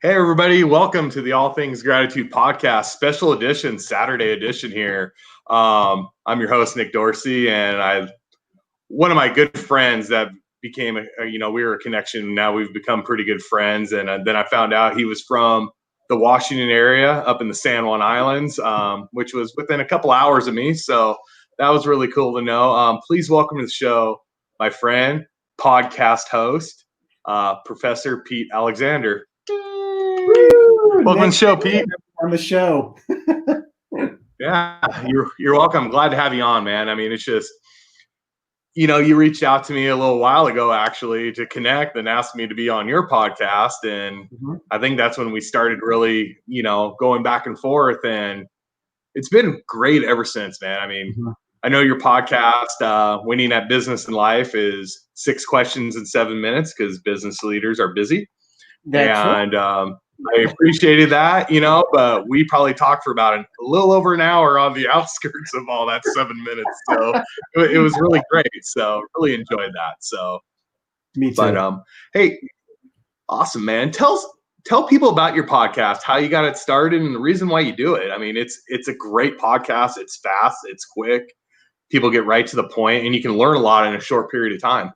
Hey, everybody. Welcome to the All Things Gratitude Podcast, special edition, Saturday edition here. I'm your host, Nick Dorsey, and one of my good friends that became, we were a connection. Now we've become pretty good friends. And then I found out he was from the Washington area up in the San Juan Islands, which was within a couple hours of me. So that was really cool to know. Please welcome to the show, my friend, podcast host, Professor Pete Alexander. Welcome to the show, Pete. On the show. Yeah, you're welcome. I'm glad to have you on, man. I mean, it's just, you reached out to me a little while ago, actually, to connect and asked me to be on your podcast. And I think that's when we started really, going back and forth. And it's been great ever since, man. I mean, I know your podcast, Winning at Business and Life, is 6 questions in 7 minutes because business leaders are busy. I appreciated that, but we probably talked for about a little over an hour on the outskirts of all that 7 minutes. So it was really great. So really enjoyed that. So me too. But hey, awesome, man. Tell people about your podcast, how you got it started, and the reason why you do it. I mean, it's a great podcast. It's fast, it's quick. People get right to the point, and you can learn a lot in a short period of time.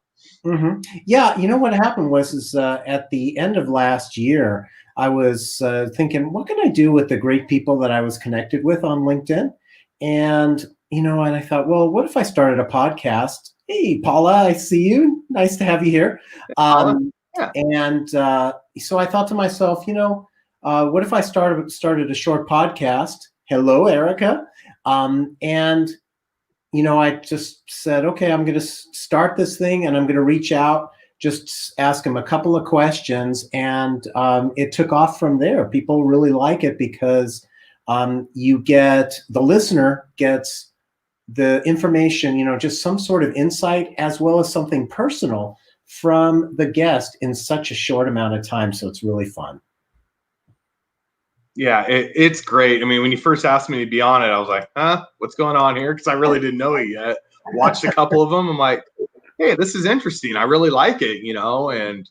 Yeah, what happened was at the end of last year, I was thinking, what can I do with the great people that I was connected with on LinkedIn? And, and I thought, well, what if I started a podcast? Hey, Paula, I see you. Nice to have you here. Yeah. And so I thought to myself, what if I started a short podcast? Hello, Erica. And I just said, okay, I'm going to start this thing and I'm going to reach out, just ask them a couple of questions. And it took off from there. People really like it because the listener gets the information, just some sort of insight as well as something personal from the guest in such a short amount of time. So it's really fun. Yeah, it's great. I mean, when you first asked me to be on it, I was like, what's going on here? Because I really didn't know it yet. Watched a couple of them. I'm like, hey, this is interesting. I really like it, and,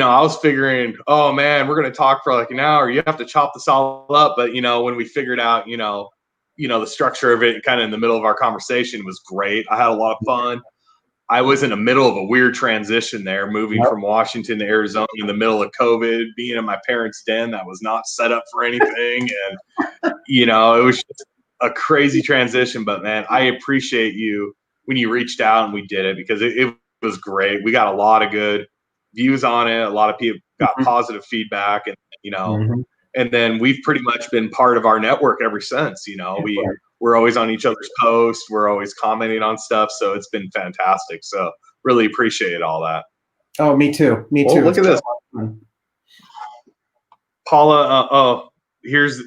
I was figuring, oh, man, we're going to talk for like an hour. You have to chop this all up. But, when we figured out, the structure of it kind of in the middle of our conversation was great. I had a lot of fun. I was in the middle of a weird transition there, moving from Washington to Arizona in the middle of COVID, being in my parents' den that was not set up for anything. And, it was just a crazy transition. But, man, I appreciate you when you reached out and we did it because it was great. We got a lot of good views on it. A lot of people got positive feedback. And, and then we've pretty much been part of our network ever since. We're always on each other's posts. We're always commenting on stuff. So it's been fantastic. So really appreciate all that. Oh, me too. Me too. Look at this. Paula, here's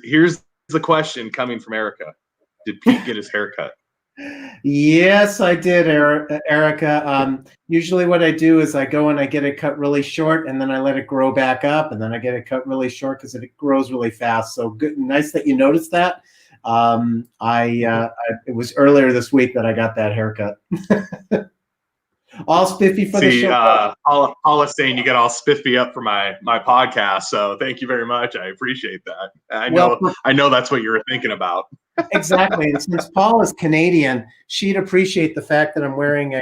the question coming from Erica. Did Pete get his hair cut? Yes, I did, Erica. Usually what I do is I go and I get it cut really short and then I let it grow back up and then I get it cut really short because it grows really fast. So good, nice that you noticed that. It was earlier this week that I got that haircut. All spiffy for the show. Paula's saying you get all spiffy up for my podcast. So thank you very much. I appreciate that. I know that's what you were thinking about. Exactly. And since Paul is Canadian, she'd appreciate the fact that I'm wearing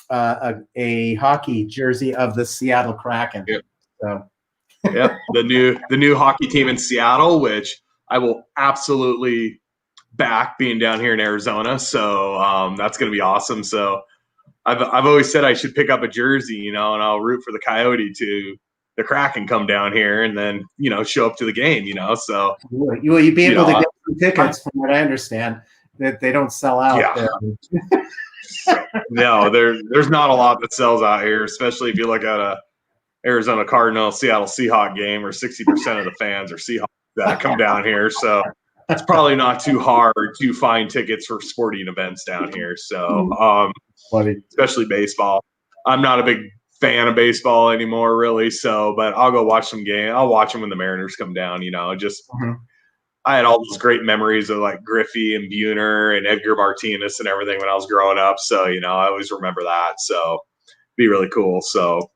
a hockey jersey of the Seattle Kraken. Yep. So. Yep. The new hockey team in Seattle, which I will absolutely back being down here in Arizona. So that's going to be awesome. So I've always said I should pick up a jersey, and I'll root for the Coyote to the Kraken come down here and then, show up to the game, so. You'd be able to get some tickets from what I understand that they don't sell out there. No, there's not a lot that sells out here, especially if you look at a Arizona Cardinal, Seattle Seahawk game where 60% of the fans are Seahawks that come down here. So it's probably not too hard to find tickets for sporting events down here. So, especially baseball. I'm not a big fan of baseball anymore, really. So, but I'll go watch some game. I'll watch them when the Mariners come down. I had all those great memories of like Griffey and Buhner and Edgar Martinez and everything when I was growing up. So, I always remember that. So, be really cool. So,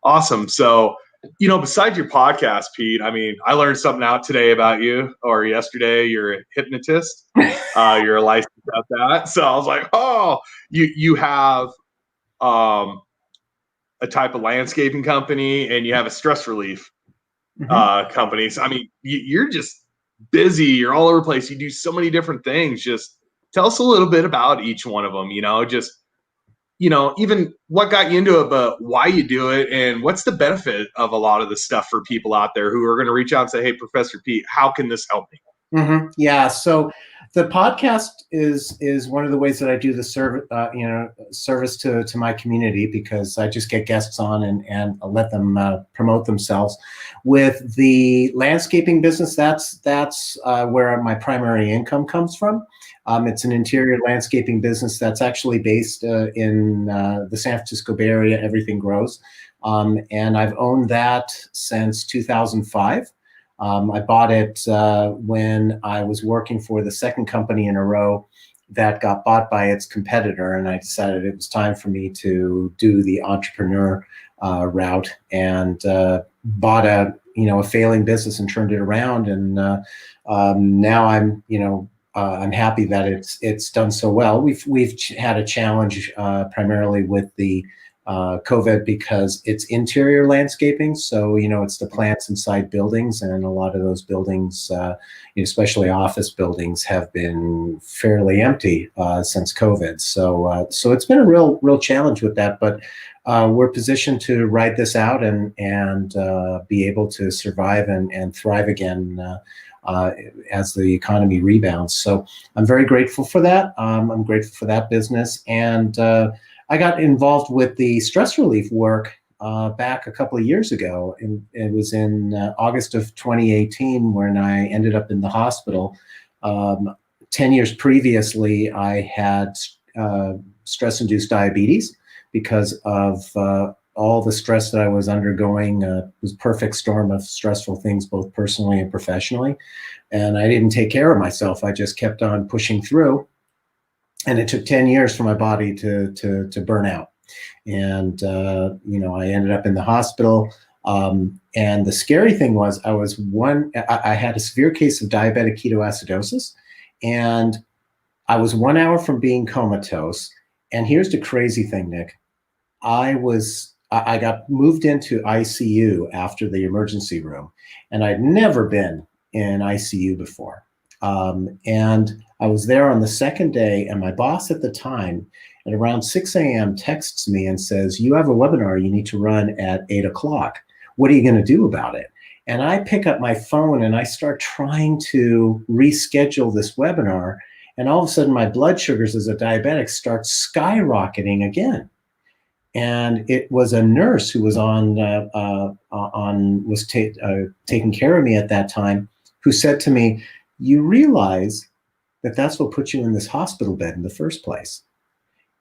awesome. So, Besides your podcast, Pete, I mean, I learned something out today about you, or yesterday. You're a hypnotist. You're a licensed at that. So I was like, oh, you have a type of landscaping company, and you have a stress relief company. So I mean, you're just busy. You're all over the place. You do so many different things. Just tell us a little bit about each one of them. Even what got you into it, but why you do it, and what's the benefit of a lot of this stuff for people out there who are going to reach out and say, hey, Professor Pete, how can this help me? Yeah. So the podcast is one of the ways that I do the service to my community, because I just get guests on and let them promote themselves. With the landscaping business, that's where my primary income comes from. It's an interior landscaping business that's actually based in the San Francisco Bay Area. Everything grows, and I've owned that since 2005. I bought it when I was working for the second company in a row that got bought by its competitor, and I decided it was time for me to do the entrepreneur route, and bought a failing business and turned it around, and now I'm happy that it's done so well. We've had a challenge primarily with the COVID, because it's interior landscaping. So, it's the plants inside buildings, and a lot of those buildings, especially office buildings, have been fairly empty since COVID. So it's been a real challenge with that, but we're positioned to ride this out and be able to survive and thrive again as the economy rebounds. So I'm very grateful for that. I'm grateful for that business. And I got involved with the stress relief work back a couple of years ago. And it was in August of 2018 when I ended up in the hospital. 10 years previously, I had stress-induced diabetes because of all the stress that I was undergoing. It was a perfect storm of stressful things, both personally and professionally. And I didn't take care of myself. I just kept on pushing through. And it took 10 years for my body to burn out. And, I ended up in the hospital. And the scary thing was I had a severe case of diabetic ketoacidosis, and I was 1 hour from being comatose. And here's the crazy thing, Nick. I got moved into ICU after the emergency room, and I'd never been in ICU before. And I was there on the second day, and my boss at the time, at around 6 a.m., texts me and says, you have a webinar you need to run at 8 o'clock. What are you going to do about it? And I pick up my phone and I start trying to reschedule this webinar. And all of a sudden, my blood sugars as a diabetic start skyrocketing again. And it was a nurse who was taking care of me at that time, who said to me, you realize that that's what put you in this hospital bed in the first place.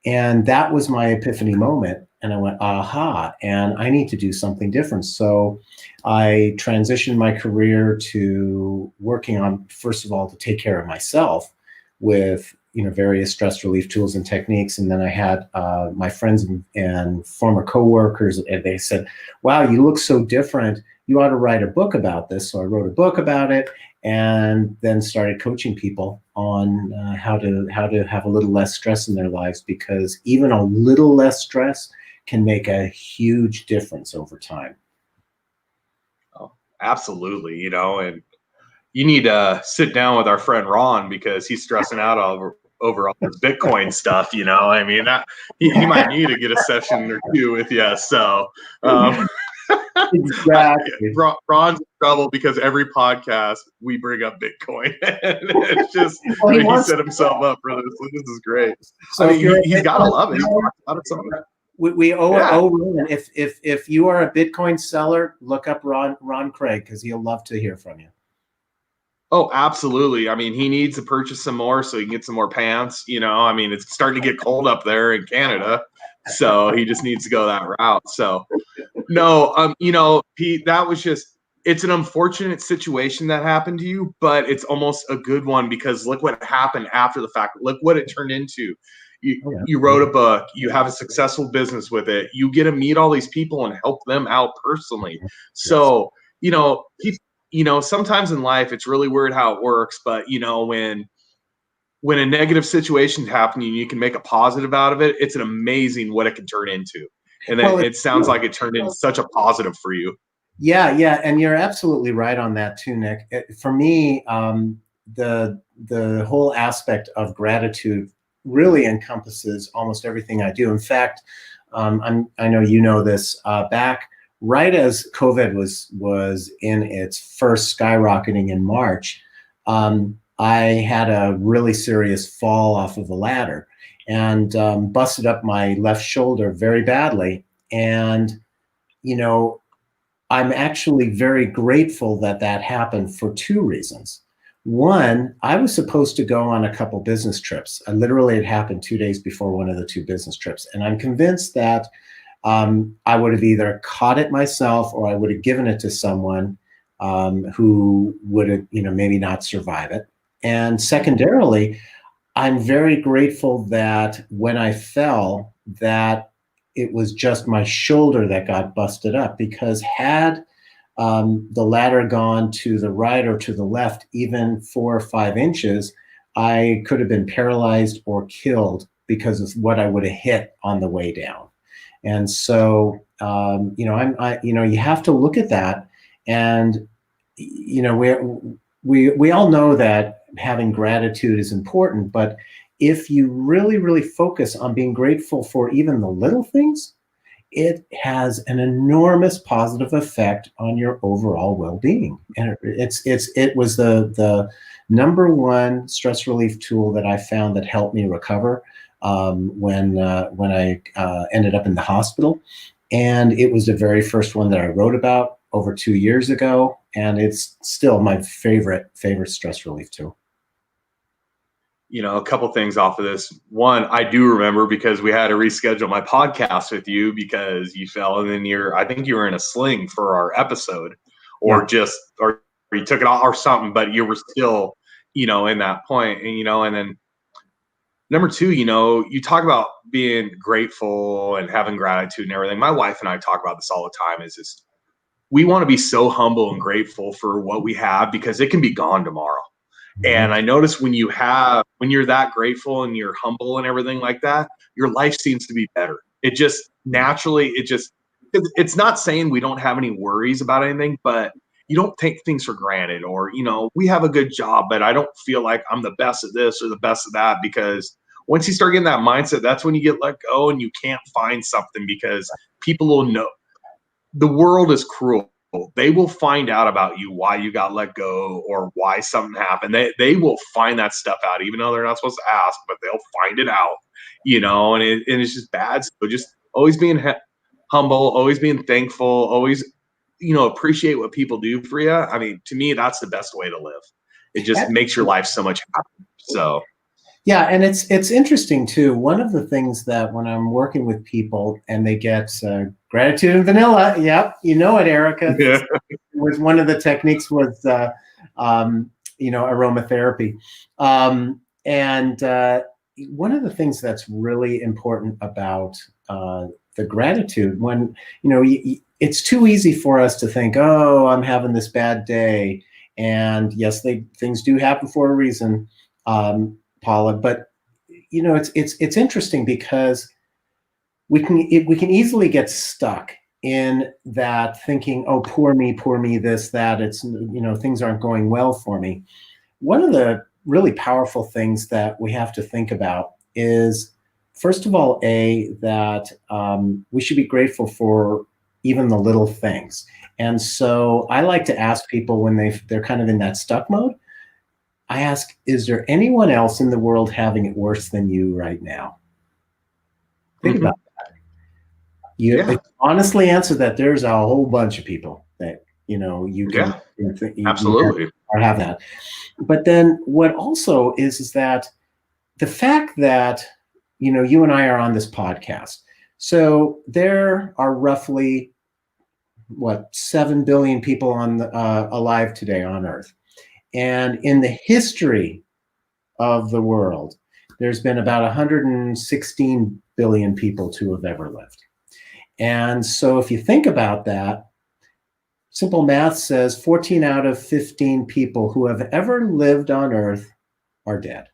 And that was my epiphany moment. And I went, aha, and I need to do something different. So I transitioned my career to working on, first of all, to take care of myself with various stress relief tools and techniques. And then I had my friends and former coworkers, and they said, wow, you look so different. You ought to write a book about this. So I wrote a book about it, and then started coaching people on how to have a little less stress in their lives, because even a little less stress can make a huge difference over time. Oh, absolutely. And you need to sit down with our friend Ron, because he's stressing out over all this Bitcoin stuff. I mean, he might need to get a session or two with you. So exactly. Ron's in trouble because every podcast we bring up Bitcoin. It's just he set himself up for this. This is great. So he's got to love it. We owe Ron. If you are a Bitcoin seller, look up Ron Craig, because he'll love to hear from you. Oh, absolutely. I mean, he needs to purchase some more so he can get some more pants. It's starting to get cold up there in Canada, so he just needs to go that route. So, no, Pete, it's an unfortunate situation that happened to you, but it's almost a good one, because look what happened after the fact. Look what it turned into. You wrote a book, you have a successful business with it, you get to meet all these people and help them out personally. So, sometimes in life it's really weird how it works, but when a negative situation is happening, you can make a positive out of it. It's an amazing what it can turn into. And then it sounds like it turned into such a positive for you. Yeah. And you're absolutely right on that too, Nick. For me, the whole aspect of gratitude really encompasses almost everything I do. In fact, I know you know this, back right as COVID was in its first skyrocketing in March, I had a really serious fall off of a ladder and busted up my left shoulder very badly. And, I'm actually very grateful that happened for two reasons. One, I was supposed to go on a couple business trips. It happened 2 days before one of the two business trips. And I'm convinced that I would have either caught it myself or I would have given it to someone who would have, maybe not survive it. And secondarily, I'm very grateful that when I fell, that it was just my shoulder that got busted up, because had the ladder gone to the right or to the left, even 4 or 5 inches, I could have been paralyzed or killed because of what I would have hit on the way down. And so, you have to look at that, and we all know that having gratitude is important, but if you really, really focus on being grateful for even the little things, it has an enormous positive effect on your overall well-being. And it was the number one stress relief tool that I found that helped me recover when I ended up in the hospital. And it was the very first one that I wrote about over 2 years ago. And it's still my favorite stress relief tool. A couple things off of this. One, I do remember because we had to reschedule my podcast with you because you fell, and then I think you were in a sling for our episode, or or you took it off or something, but you were still, in that point. And then number two, you talk about being grateful and having gratitude and everything. My wife and I talk about this all the time, is just, we want to be so humble and grateful for what we have, because it can be gone tomorrow. And I notice when you're that grateful and you're humble and everything like that, your life seems to be better. It just naturally, it's not saying we don't have any worries about anything, but you don't take things for granted, or, we have a good job, but I don't feel like I'm the best at this or the best at that, because once you start getting that mindset, that's when you get let go and you can't find something, because people will know. The world is cruel. They will find out about you, why you got let go or why something happened. They will find that stuff out, even though they're not supposed to ask, but they'll find it out, and it's just bad. So just always being humble, always being thankful, always, appreciate what people do for you. I mean, to me, that's the best way to live. It just makes your life so much happier. So. Yeah, and it's interesting too. One of the things that when I'm working with people and they get gratitude and vanilla, yep, you know it, Erica. Yeah. Was one of the techniques was aromatherapy, and one of the things that's really important about the gratitude, when it's too easy for us to think, oh, I'm having this bad day, and yes, things do happen for a reason. Paula, but it's interesting because we can easily get stuck in that thinking, oh, poor me, this, that, it's, things aren't going well for me. One of the really powerful things that we have to think about is, first of all, that we should be grateful for even the little things. And so I like to ask people when they're kind of in that stuck mode, I ask, is there anyone else in the world having it worse than you right now? Think about that. You honestly answer that there's a whole bunch of people that, you can absolutely or have that. But then what also is that the fact that, you and I are on this podcast. So there are roughly, 7 billion people alive today on Earth. And in the history of the world, there's been about 116 billion people to have ever lived. And so if you think about that, simple math says 14 out of 15 people who have ever lived on Earth are dead.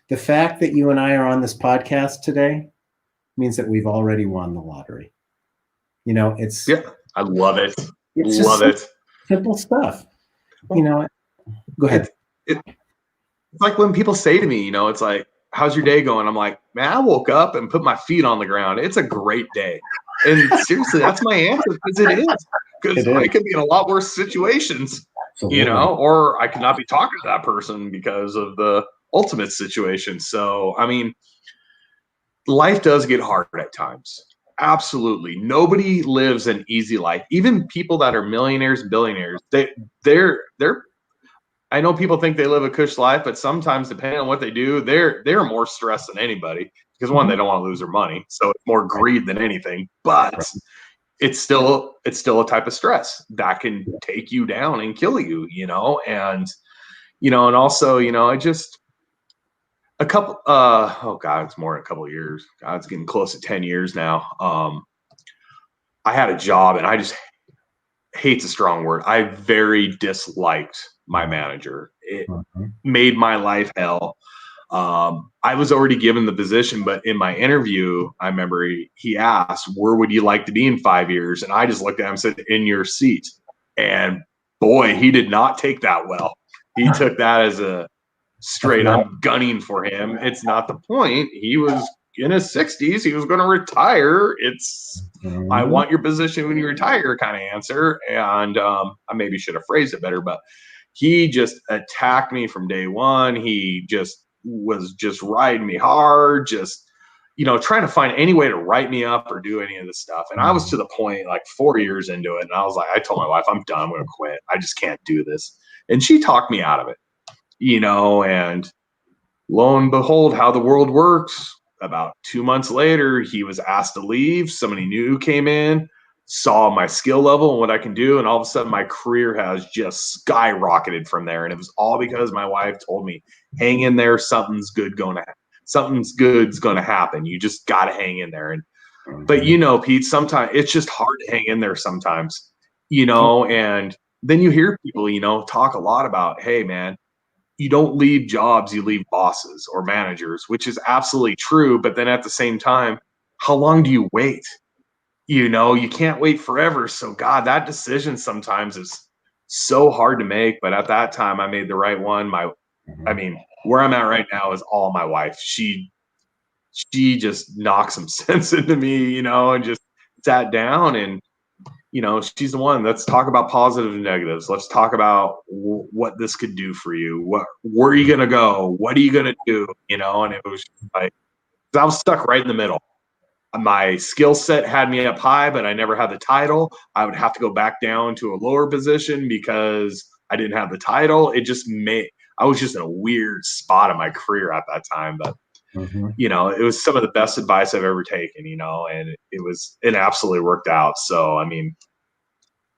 The fact that you and I are on this podcast today means that we've already won the lottery. You know, it's I love it. It's love it. Simple stuff. You know, go ahead. It's like when people say to me, you know, it's like, how's your day going? I'm like, man, I woke up and put my feet on the ground. It's a great day. And seriously, that's my answer, because it is. Because I could be in a lot worse situations, you know, or I could not be talking to that person because of the ultimate situation. So, I mean, life does get hard at times. Absolutely. Nobody lives an easy life. Even people that are millionaires and billionaires, they're I know people think they live a cush life, but sometimes depending on what they do, they're more stressed than anybody, because one, they don't want to lose their money. So it's more greed than anything, but it's still a type of stress that can take you down and kill you, you know? And, you know, and also, you know, I just, a couple, oh God, it's more than a couple of years. God, it's getting close to 10 years now. I had a job, and I just, hate's a strong word. I very disliked my manager. It made my life hell. I was already given the position, but in my interview, I remember he asked, where would you like to be in 5 years? And I just looked at him and said, in your seat. And boy, he did not take that well. He took that as a straight up gunning for him. It's not the point. He was in his 60s. He was going to retire. It's, I want your position when you retire kind of answer. And I maybe should have phrased it better, but he just attacked me from day one. He just was just riding me hard, just, you know, trying to find any way to write me up or do any of this stuff. And I was to the point like 4 years into it. And I was like, I told my wife, I'm done. I'm going to quit. I just can't do this. And she talked me out of it, you know, and lo and behold, how the world works. About 2 months later, he was asked to leave. Somebody new came in, saw my skill level and what I can do. And all of a sudden my career has just skyrocketed from there. And it was all because my wife told me, hang in there. Something's good's going to happen. You just got to hang in there. And, but you know, Pete, sometimes it's just hard to hang in there sometimes, you know, and then you hear people, you know, talk a lot about, hey man, you don't leave jobs, you leave bosses or managers, which is absolutely true. But then at the same time, how long do you wait? You know, you can't wait forever. So God, that decision sometimes is so hard to make. But at that time, I made the right one. I mean, where I'm at right now is all my wife. She just knocked some sense into me, you know, and just sat down and, you know, she's the one. Let's talk about positive and negatives. Let's talk about what this could do for you. Where are you going to go? What are you going to do? You know, and it was like, I was stuck right in the middle. My skill set had me up high, but I never had the title. I would have to go back down to a lower position because I didn't have the title. I was just in a weird spot in my career at that time. But, you know, it was some of the best advice I've ever taken, you know, and it absolutely worked out. So, I mean,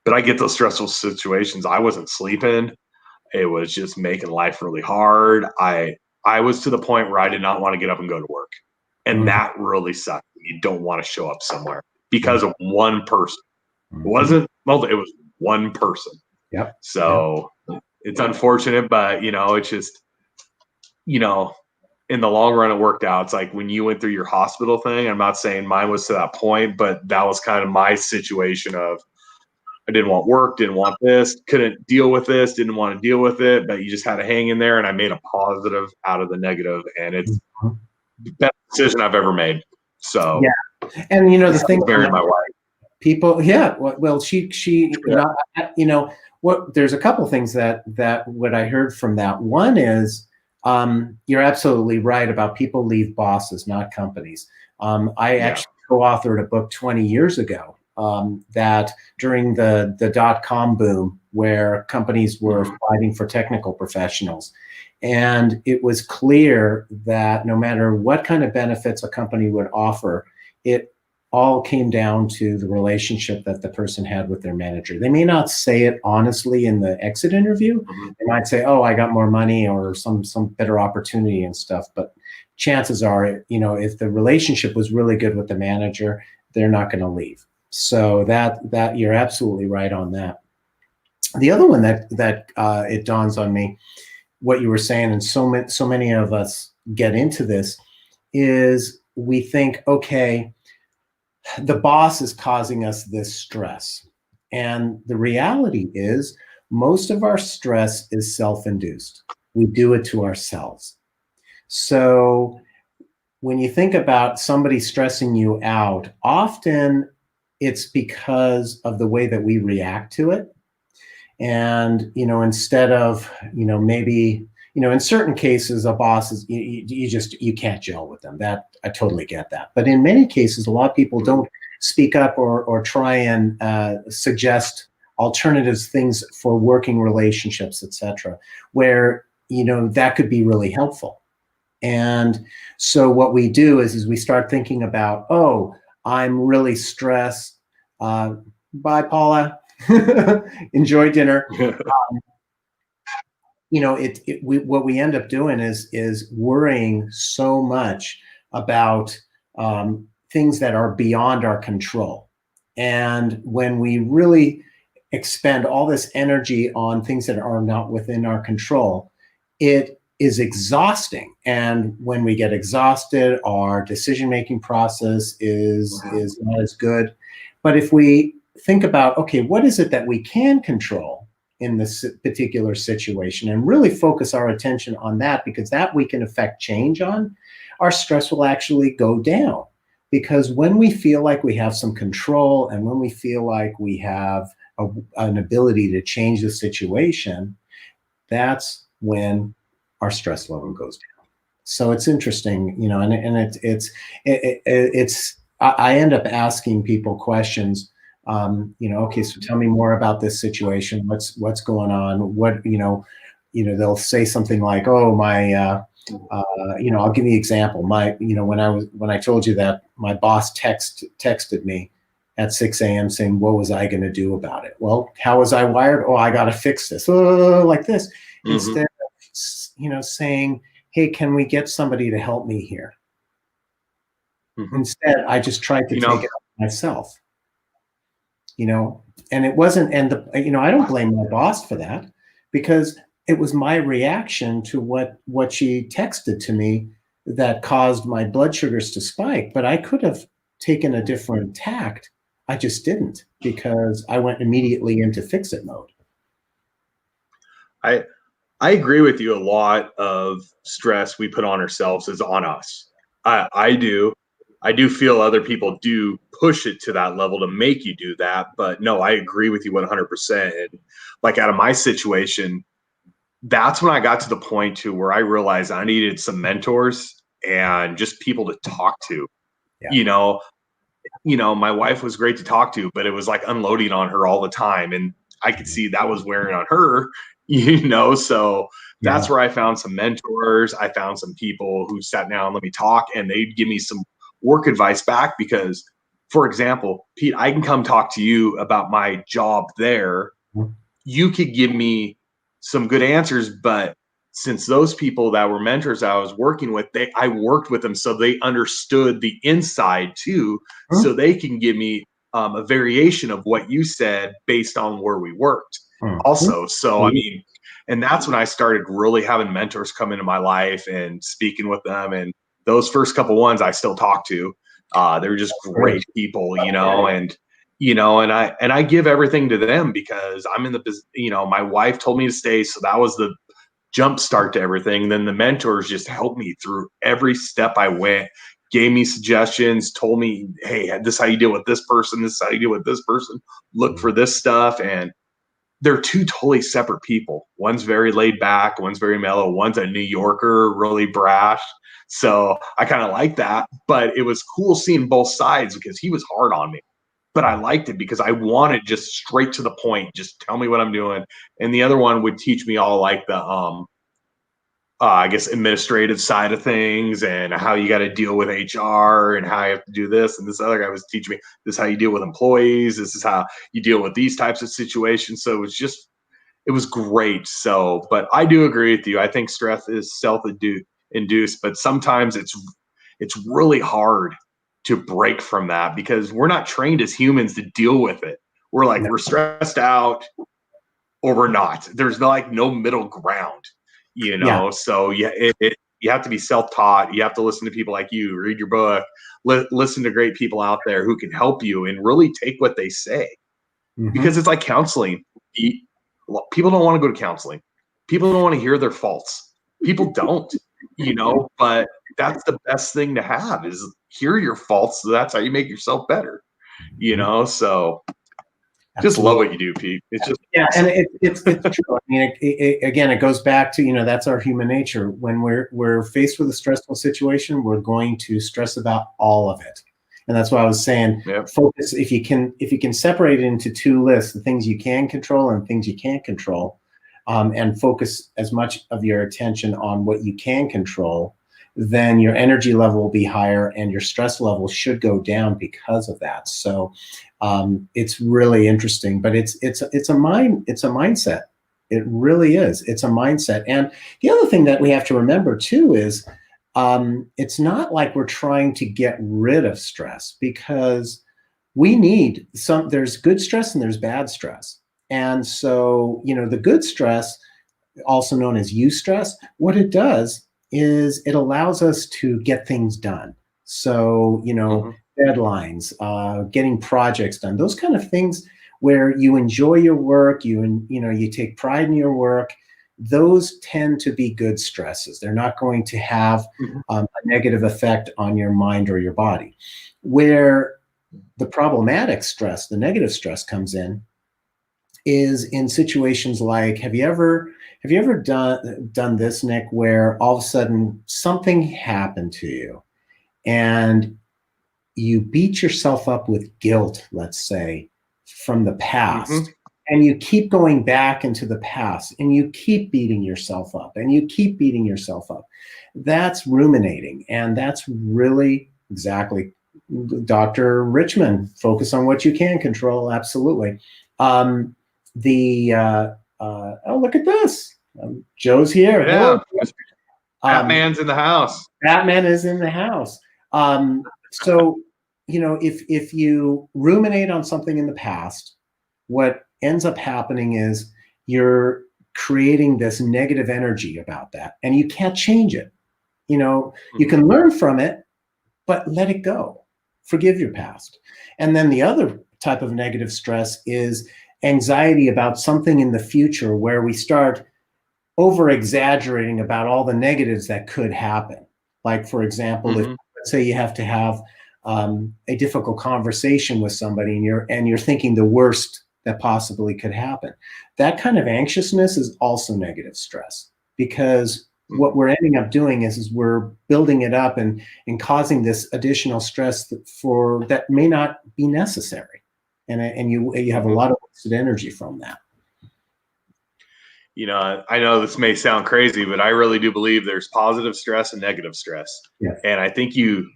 but I get those stressful situations. I wasn't sleeping. It was just making life really hard. I was to the point where I did not want to get up and go to work. And that really sucked. You don't want to show up somewhere because of one person. It was one person. Yep. So it's unfortunate, but you know, it's just, you know, in the long run, it worked out. It's like when you went through your hospital thing, I'm not saying mine was to that point, but that was kind of my situation of, I didn't want work, didn't want this, couldn't deal with this, didn't want to deal with it, but you just had to hang in there. And I made a positive out of the negative, and it's the best decision I've ever made. So, yeah. And you know, the thing, married my wife. People, yeah. Well, she, you know, there's a couple of things that what I heard from that. One is, you're absolutely right about people leave bosses, not companies. I actually co-authored a book 20 years ago that during the dot-com boom, where companies were fighting for technical professionals. And it was clear that no matter what kind of benefits a company would offer, it all came down to the relationship that the person had with their manager. They may not say it honestly in the exit interview. They might say, oh, I got more money or some better opportunity and stuff. But chances are, if the relationship was really good with the manager, they're not going to leave. So that you're absolutely right on that. The other one that it dawns on me, what you were saying, and so many of us get into this, is we think, okay, the boss is causing us this stress. And the reality is most of our stress is self-induced. We do it to ourselves. So when you think about somebody stressing you out, often it's because of the way that we react to it. And, instead of, maybe, in certain cases, a boss is, you can't gel with them. That I totally get that. But in many cases, a lot of people don't speak up or try and suggest alternatives, things for working relationships, etc., where, that could be really helpful. And so what we do is we start thinking about, oh, I'm really stressed. Bye, Paula. Enjoy dinner. What we end up doing is worrying so much about things that are beyond our control. And when we really expend all this energy on things that are not within our control, it is exhausting. And when we get exhausted, our decision-making process is not as good. But if we think about, okay, what is it that we can control in this particular situation, and really focus our attention on that, because that we can affect change on, our stress will actually go down. Because when we feel like we have some control, and when we feel like we have an ability to change the situation, that's when our stress level goes down. So it's interesting, and it's I end up asking people questions. Okay, so tell me more about this situation. What's going on? What, they'll say something like, oh, my, I'll give you an example. When I told you that my boss texted me at 6 a.m. saying, what was I going to do about it? Well, how was I wired? Oh, I got to fix this. Like this. Mm-hmm. Instead of, saying, hey, can we get somebody to help me here? Mm-hmm. Instead, I just tried to take it myself. And it wasn't, and I don't blame my boss for that, because it was my reaction to what she texted to me that caused my blood sugars to spike. But I could have taken a different tact. I just didn't, because I went immediately into fix it mode. I agree with you. A lot of stress we put on ourselves is on us. I do feel other people do push it to that level to make you do that. But no, I agree with you 100%. And like out of my situation, that's when I got to the point to where I realized I needed some mentors and just people to talk to. Yeah. My wife was great to talk to, but it was like unloading on her all the time. And I could see that was wearing on her, so that's where I found some mentors. I found some people who sat down and let me talk, and they'd give me some work advice back. Because, for example, Pete, I can come talk to you about my job there. You could give me some good answers, but since those people that were mentors I was working with, I worked with them, so they understood the inside too, so they can give me a variation of what you said based on where we worked also. So, I mean, and that's when I started really having mentors come into my life and speaking with them. And those first couple ones I still talk to. They're just great people, and I give everything to them because I'm in the business. My wife told me to stay, so that was the jump start to everything. Then the mentors just helped me through every step I went, gave me suggestions, told me, hey, this is how you deal with this person, this is how you deal with this person, look for this stuff. And they're two totally separate people. One's very laid back, one's very mellow, one's a New Yorker, really brash. So I kind of like that. But it was cool seeing both sides, because he was hard on me. But I liked it because I wanted just straight to the point. Just tell me what I'm doing. And the other one would teach me all like the, I guess, administrative side of things and how you got to deal with HR and how you have to do this. And this other guy was teaching me this is how you deal with employees. This is how you deal with these types of situations. So it was great. So, but I do agree with you. I think stress is self-induced. induced, but sometimes it's really hard to break from that because we're not trained as humans to deal with it. We're like, we're stressed out or we're not. There's no middle ground, you know? Yeah. So yeah, you have to be self-taught. You have to listen to people like you, read your book, listen to great people out there who can help you and really take what they say, because it's like counseling. People don't want to go to counseling. People don't want to hear their faults. People don't, but that's the best thing to have is hear your faults. So that's how you make yourself better, so just love Absolutely. what you do, Pete. It's just and awesome. it's true. I mean, again, it goes back to that's our human nature. When we're faced with a stressful situation, we're going to stress about all of it, and that's why I was saying focus. If you can separate it into two lists, the things you can control and things you can't control, and focus as much of your attention on what you can control, then your energy level will be higher and your stress level should go down because of that. So it's really interesting, but it's a mindset. It really is. It's a mindset. And the other thing that we have to remember too is it's not like we're trying to get rid of stress, because we need there's good stress and there's bad stress. And so, the good stress, also known as eustress, what it does is it allows us to get things done. So, deadlines, getting projects done, those kind of things where you enjoy your work, you take pride in your work. Those tend to be good stresses. They're not going to have a negative effect on your mind or your body. Where the problematic stress, the negative stress, comes in is in situations like, have you ever done this, Nick, where all of a sudden something happened to you and you beat yourself up with guilt, let's say, from the past, and you keep going back into the past and you keep beating yourself up and you keep beating yourself up? That's ruminating, and that's really exactly Dr. Richmond. Focus on what you can control. Absolutely. Oh, look at this. Joe's here. Yeah. Hello. Batman's in the house. Batman is in the house. So, if you ruminate on something in the past, what ends up happening is you're creating this negative energy about that, and you can't change it. You can learn from it, but let it go. Forgive your past. And then the other type of negative stress is anxiety about something in the future, where we start over exaggerating about all the negatives that could happen. Like, for example, if let's say you have to have a difficult conversation with somebody and you're thinking the worst that possibly could happen. That kind of anxiousness is also negative stress, because what we're ending up doing is we're building it up and causing this additional stress that may not be necessary. And you have a lot of wasted energy from that. I know this may sound crazy, but I really do believe there's positive stress and negative stress. Yeah. And I think you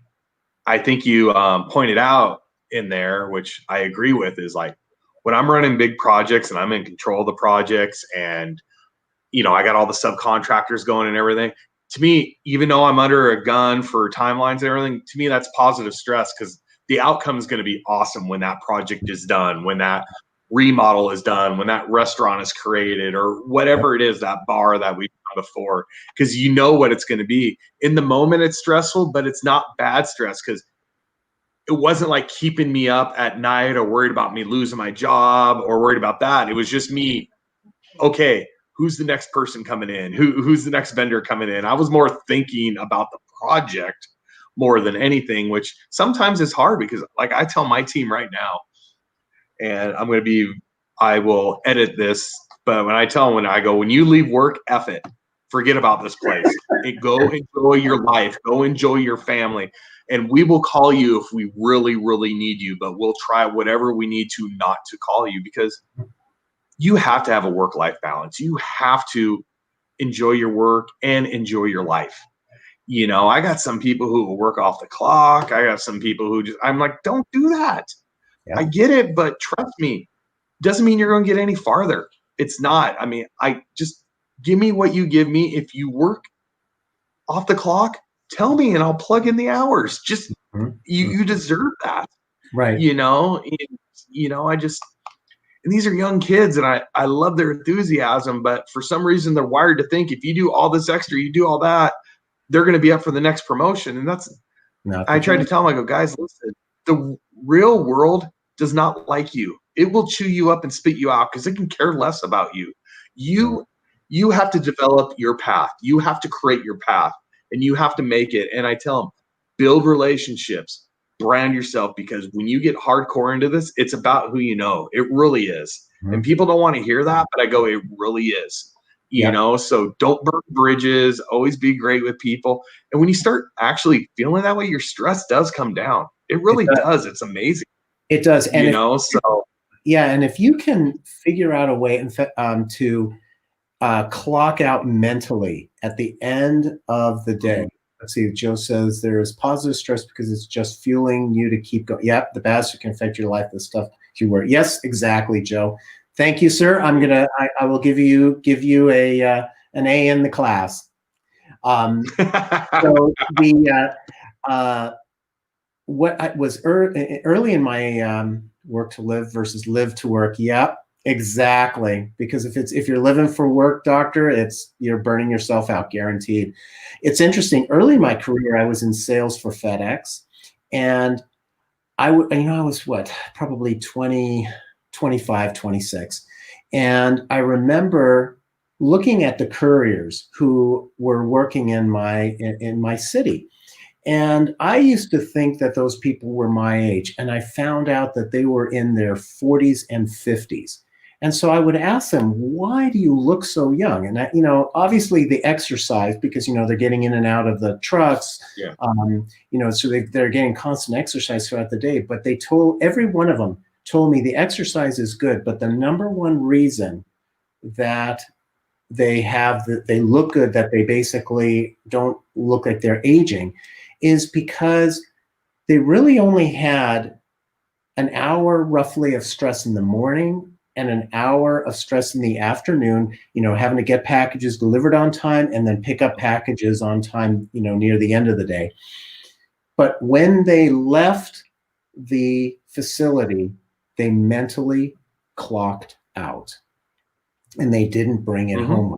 pointed out in there, which I agree with, is like when I'm running big projects and I'm in control of the projects and, I got all the subcontractors going and everything. To me, even though I'm under a gun for timelines and everything, to me, that's positive stress, because the outcome is going to be awesome when that project is done, when that remodel is done, when that restaurant is created, or whatever it is, that bar that we've done before, because you know what it's going to be. In the moment, it's stressful, but it's not bad stress, because it wasn't like keeping me up at night or worried about me losing my job or worried about that. It was just me, okay, who's the next person coming in? Who's the next vendor coming in? I was more thinking about the project more than anything, which sometimes is hard, because like I tell my team right now, and I will edit this, but when I tell them, when you leave work, F it. Forget about this place. Go enjoy your life. Go enjoy your family. And we will call you if we really, really need you, but we'll try whatever we need to not to call you, because you have to have a work-life balance. You have to enjoy your work and enjoy your life. I got some people who will work off the clock. I got some people who I'm like, don't do that. Yeah. I get it, but trust me, doesn't mean you're going to get any farther. It's not. I mean, I just give me what you give me. If you work off the clock, tell me and I'll plug in the hours. Just Mhm. you deserve that, Right. you know. I just, and these are young kids, and I love their enthusiasm, but for some reason they're wired to think if you do all this extra, you do all that, they're going to be up for the next promotion. And that's, Not the I tried to case. tell them, I go, guys, listen, the real world does not like you. It will chew you up and spit you out because it can care less about you. Right. You have to develop your path. You have to create your path, and you have to make it. And I tell them, build relationships, brand yourself, because when you get hardcore into this, it's about who you know. It really is. And Mhm. people don't want to hear that, but I go, it really is. Yep. So don't burn bridges, always be great with people. And when you start actually feeling that way, your stress does come down. It It really does. does. It's amazing, It does. And if so yeah, and if you can figure out a way to clock out mentally at the end of the day. mhm. Let's see. Joe says there is positive stress because it's just fueling you to keep going. Yep, the bad can affect your life. The stuff you work. Yes, exactly, Joe. Thank you, sir. I will give you a an A in the class. So the what I was early in my work to live versus live to work. Yep, exactly. Because if you're living for work, doctor, you're burning yourself out, guaranteed. It's interesting. Early in my career, I was in sales for FedEx, and I was what, probably 20, 25, 26. And I remember looking at the couriers who were working in my city, and I used to think that those people were my age, and I found out that they were in their 40s and 50s. And so I would ask them, why do you look so young? And obviously the exercise, because they're getting in and out of the trucks, Yeah. so they're getting constant exercise throughout the day. But every one of them told me the exercise is good, but the number one reason that they look good, that they basically don't look like they're aging, is because they really only had an hour roughly of stress in the morning and an hour of stress in the afternoon, having to get packages delivered on time and then pick up packages on time, near the end of the day. But when they left the facility, they mentally clocked out and they didn't bring it Mhm. home.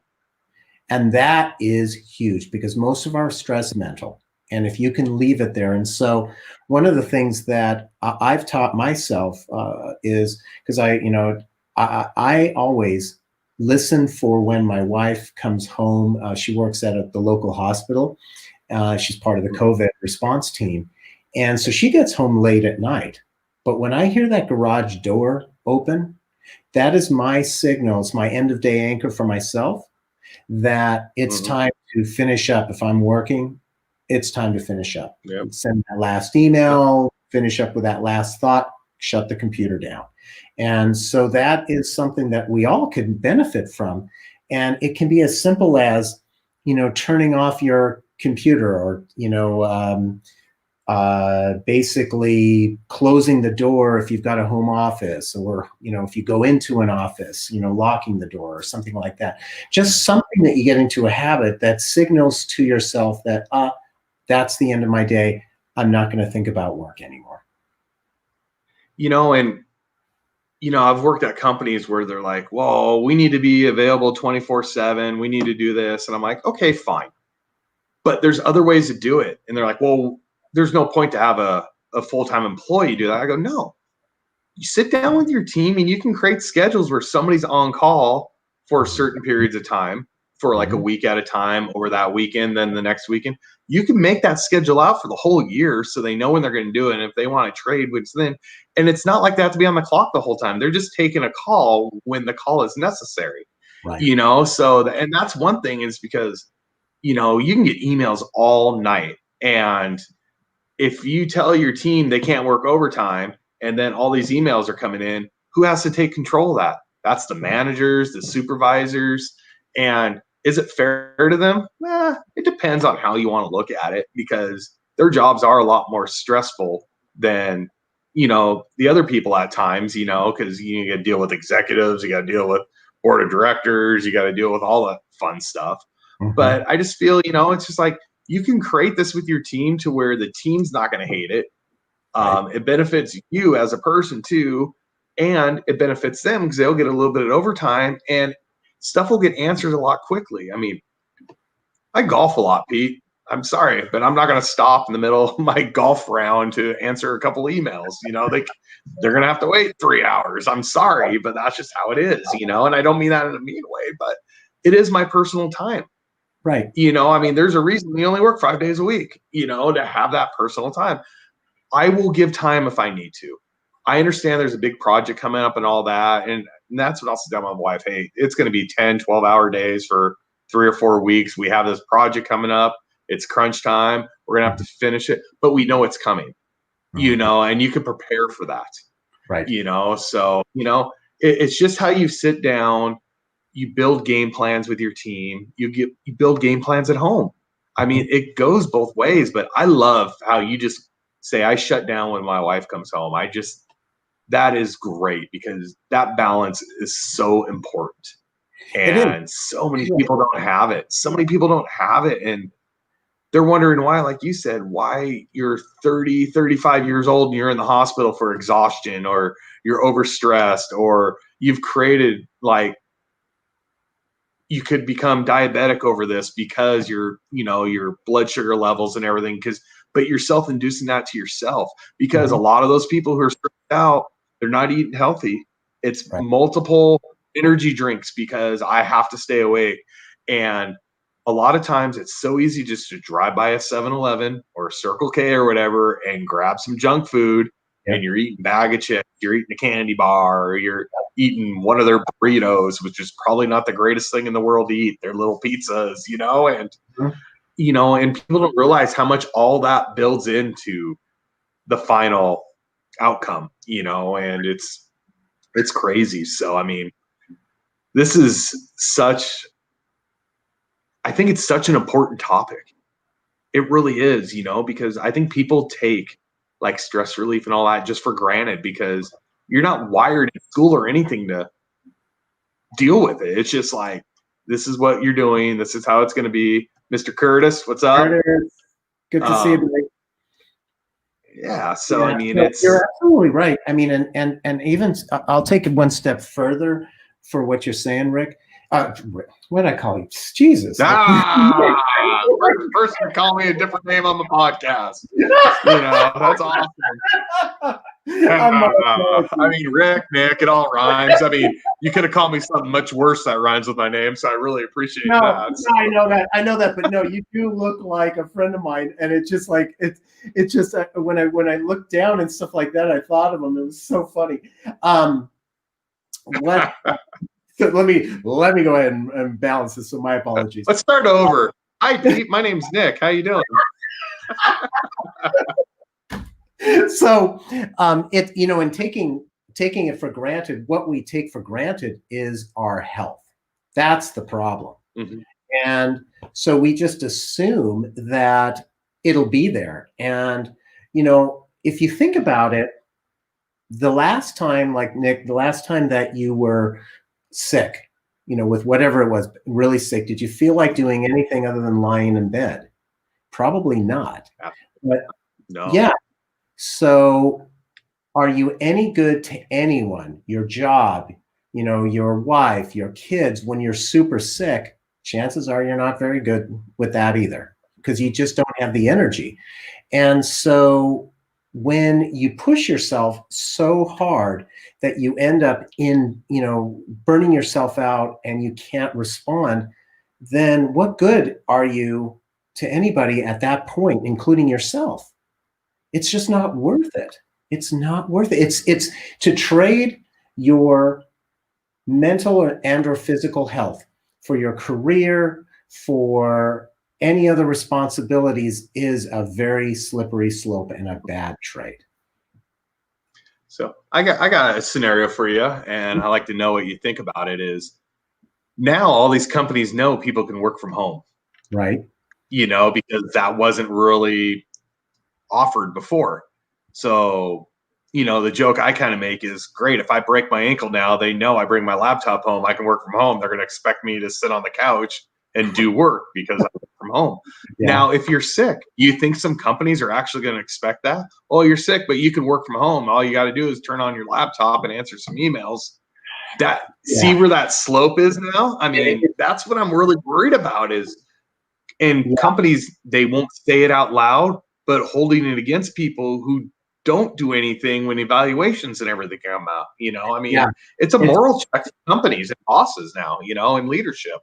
And that is huge because most of our stress is mental. And if you can leave it there. And so one of the things that I've taught myself is because I always listen for when my wife comes home. She works at the local hospital. She's part of the COVID response team. And so she gets home late at night. But when I hear that garage door open, that is my signal. It's my end of day anchor for myself that it's Mhm. time to finish up. If I'm working, it's time to finish up. Yep. Send that last Yep. email, finish up with that last thought, shut the computer down. And so that is something that we all can benefit from. And it can be as simple as, turning off your computer or, basically closing the door if you've got a home office, or if you go into an office, locking the door or something like that. Just something that you get into a habit that signals to yourself that that's the end of my day. I'm not going to think about work anymore. And I've worked at companies where they're like, "Well, we need to be available 24/7. We need to do this." And I'm like, "Okay, fine." But there's other ways to do it. And they're like, "Well, there's no point to have a full-time employee do that." I go, "No, you sit down with your team and you can create schedules where somebody's on call for certain periods of time, for like a Mhm. week at a time, over that weekend, then the next weekend. You can make that schedule out for the whole year so they know when they're going to do it. And if they want to trade, which then, and it's not like they have to be on the clock the whole time. They're just taking a call when the call is necessary, Right. and that's one thing is because, you can get emails all night. And if you tell your team they can't work overtime and then all these emails are coming in, who has to take control of that? That's the managers, the supervisors. And is it fair to them? It depends on how you want to look at it, because their jobs are a lot more stressful than, the other people at times, because you got to deal with executives, you got to deal with board of directors, you got to deal with all that fun stuff. Mhm. But I just feel, it's just like, you can create this with your team to where the team's not going to hate it. Right. It benefits you as a person too, and it benefits them because they'll get a little bit of overtime and stuff will get answered a lot quickly. I mean, I golf a lot, Pete. I'm sorry, but I'm not going to stop in the middle of my golf round to answer a couple emails. They're going to have to wait 3 hours. I'm sorry, but that's just how it is, and I don't mean that in a mean way, but it is my personal time. Right. I mean, there's a reason we only work 5 days a week, to have that personal time. I will give time if I need to. I understand there's a big project coming up and all that. And that's what I'll sit down with my wife. Hey, it's going to be 10, 12-hour days for 3 or 4 weeks. We have this project coming up. It's crunch time. We're going to have to finish it, but we know it's coming, and you can prepare for that. Right. So, it's just how you sit down, you build game plans with your team, you build game plans at home. I mean, it goes both ways, but I love how you just say, I shut down when my wife comes home. That is great because that balance is so important. And so many people don't have it. So many people don't have it. And they're wondering why, like you said, why you're 30, 35 years old and you're in the hospital for exhaustion, or you're overstressed, or you've created you could become diabetic over this because your blood sugar levels and everything, but you're self-inducing that to yourself because a lot of those people who are stressed out, they're not eating healthy. It's multiple energy drinks because I have to stay awake. And a lot of times it's so easy just to drive by a 7-Eleven or a Circle K or whatever and grab some junk food. And you're eating a bag of chips, you're eating a candy bar, or you're eating one of their burritos, which is probably not the greatest thing in the world to eat. They're little pizzas, and people don't realize how much all that builds into the final outcome, and it's crazy. So, I mean, this is I think it's such an important topic. It really is, because I think people take stress relief and all that just for granted because you're not wired in school or anything to deal with it. It's just this is what you're doing. This is how it's going to be. Mr. Curtis, what's up? Good to see you, Blake. Yeah. So, I mean, you're absolutely right. I mean, and even I'll take it one step further for what you're saying, Rick. What did I call you? Jesus. First person to call me a different name on the podcast. That's awesome. I mean, Rick, Nick, it all rhymes. I mean, you could have called me something much worse that rhymes with my name, so I really appreciate that. So. I know that, but no, you do look like a friend of mine, and it's just it's just when I looked down and stuff like that, I thought of him. It was so funny. So let me go ahead and balance this. So my apologies. Let's start over. Hi, Pete. My name's Nick. How you doing? So, in taking it for granted, what we take for granted is our health. That's the problem. Mm-hmm. And so we just assume that it'll be there. And, if you think about it, the last time, Nick, the last time that you were sick, with whatever it was, really sick, did you feel like doing anything other than lying in bed? Probably not. But no. Yeah. So are you any good to anyone, your job, your wife, your kids, when you're super sick? Chances are you're not very good with that either because you just don't have the energy. And so when you push yourself so hard that you end up in, burning yourself out and you can't respond, then what good are you to anybody at that point, including yourself? It's just not worth it. It's not worth it. It's to trade your mental and or physical health for your career, for any other responsibilities is a very slippery slope and a bad trade. So I got a scenario for you, and I like to know what you think about it. Is now all these companies know people can work from home, right? Because that wasn't really offered before. So, the joke I kind of make is, great, if I break my ankle now, they know I bring my laptop home, I can work from home. They're going to expect me to sit on the couch and do work because I work from from home. Yeah. Now, if you're sick, you think some companies are actually going to expect that? Oh, you're sick, but you can work from home. All you got to do is turn on your laptop and answer some emails. See where that slope is now? I mean, that's what I'm really worried about is, and companies, they won't say it out loud, but holding it against people who don't do anything when evaluations and everything come out. I mean, it's a moral check for companies and bosses now, and leadership.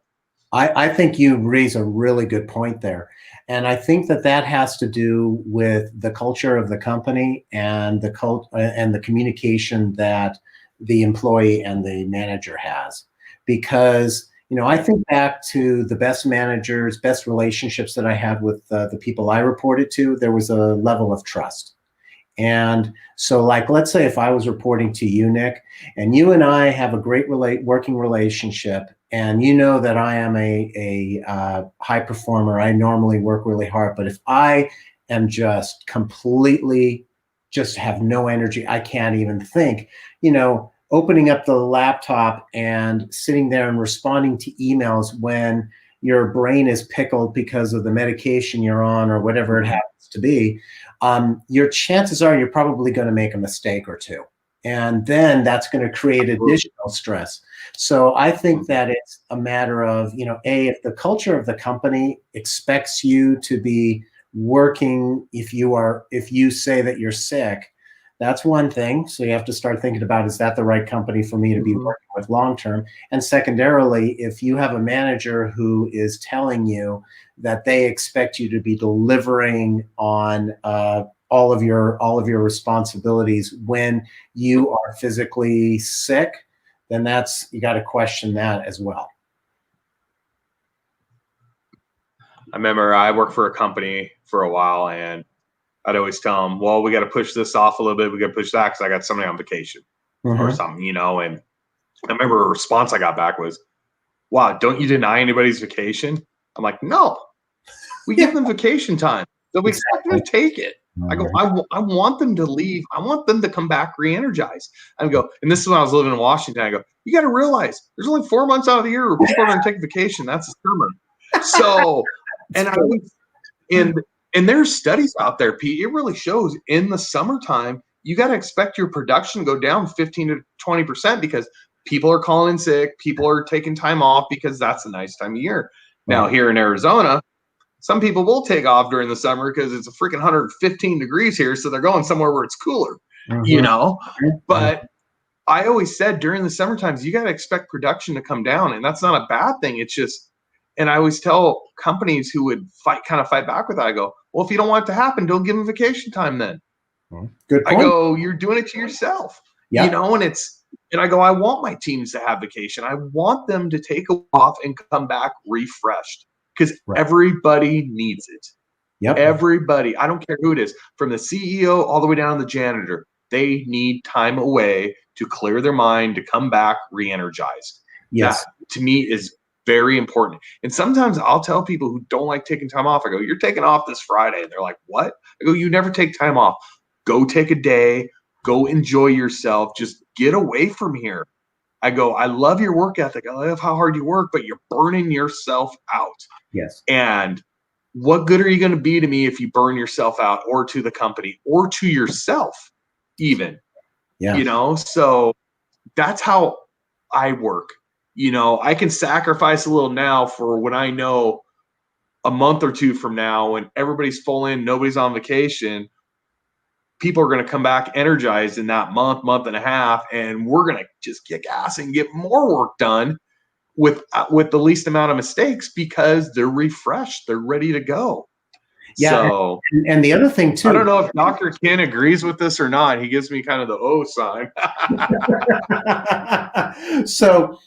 I think you raise a really good point there. And I think that has to do with the culture of the company and the communication that the employee and the manager has. Because, I think back to the best managers, best relationships that I had with the people I reported to, there was a level of trust. And so, like, let's say if I was reporting to you, Nick, and you and I have a great working relationship, and you know that I am a high performer, I normally work really hard, but if I am just completely, just have no energy, I can't even think, opening up the laptop and sitting there and responding to emails when your brain is pickled because of the medication you're on or whatever it happens to be, your chances are you're probably going to make a mistake or two. And then that's going to create additional stress. So I think that it's a matter of, if the culture of the company expects you to be working, if you say that you're sick, that's one thing. So you have to start thinking about, is that the right company for me to be working with long-term? And secondarily, if you have a manager who is telling you that they expect you to be delivering on all of your responsibilities when you are physically sick, then you got to question that as well. I remember I worked for a company for a while, and I'd always tell them, well, we got to push this off a little bit. We got to push that because I got somebody on vacation or something, And I remember a response I got back was, wow, don't you deny anybody's vacation? I'm like, no, we give them vacation time. So we expect them to take it. I go, I want them to leave. I want them to come back re-energized. I go, and this is when I was living in Washington. I go, you got to realize there's only 4 months out of the year where people are going to take vacation. That's the summer. So, and there's studies out there, Pete. It really shows in the summertime, you got to expect your production to go down 15 to 20% because people are calling in sick. People are taking time off because that's a nice time of year. Now, here in Arizona, some people will take off during the summer because it's a freaking 115 degrees here. So they're going somewhere where it's cooler, But I always said during the summer times, you got to expect production to come down. And that's not a bad thing. It's just, and I always tell companies who would fight back with that, I go, well, if you don't want it to happen, don't give them vacation time then. Good point. I go, you're doing it to yourself, and I go, I want my teams to have vacation. I want them to take off and come back refreshed because everybody needs it. Yep. Everybody, I don't care who it is, from the CEO all the way down to the janitor, they need time away to clear their mind, to come back re-energized. Yes. That, to me, is very important. And sometimes I'll tell people who don't like taking time off, I go, you're taking off this Friday. And they're like, what? I go, you never take time off. Go take a day. Go enjoy yourself. Just get away from here. I go, I love your work ethic. I love how hard you work, but you're burning yourself out. Yes. And what good are you going to be to me if you burn yourself out, or to the company, or to yourself even? Yeah. So that's how I work. I can sacrifice a little now for when I know a month or two from now, when everybody's full in, nobody's on vacation, people are going to come back energized in that month and a half, and we're going to just kick ass and get more work done with the least amount of mistakes because they're refreshed, they're ready to go. Yeah. So, and the other thing too, I don't know if Dr. Ken agrees with this or not. He gives me kind of the O sign. So,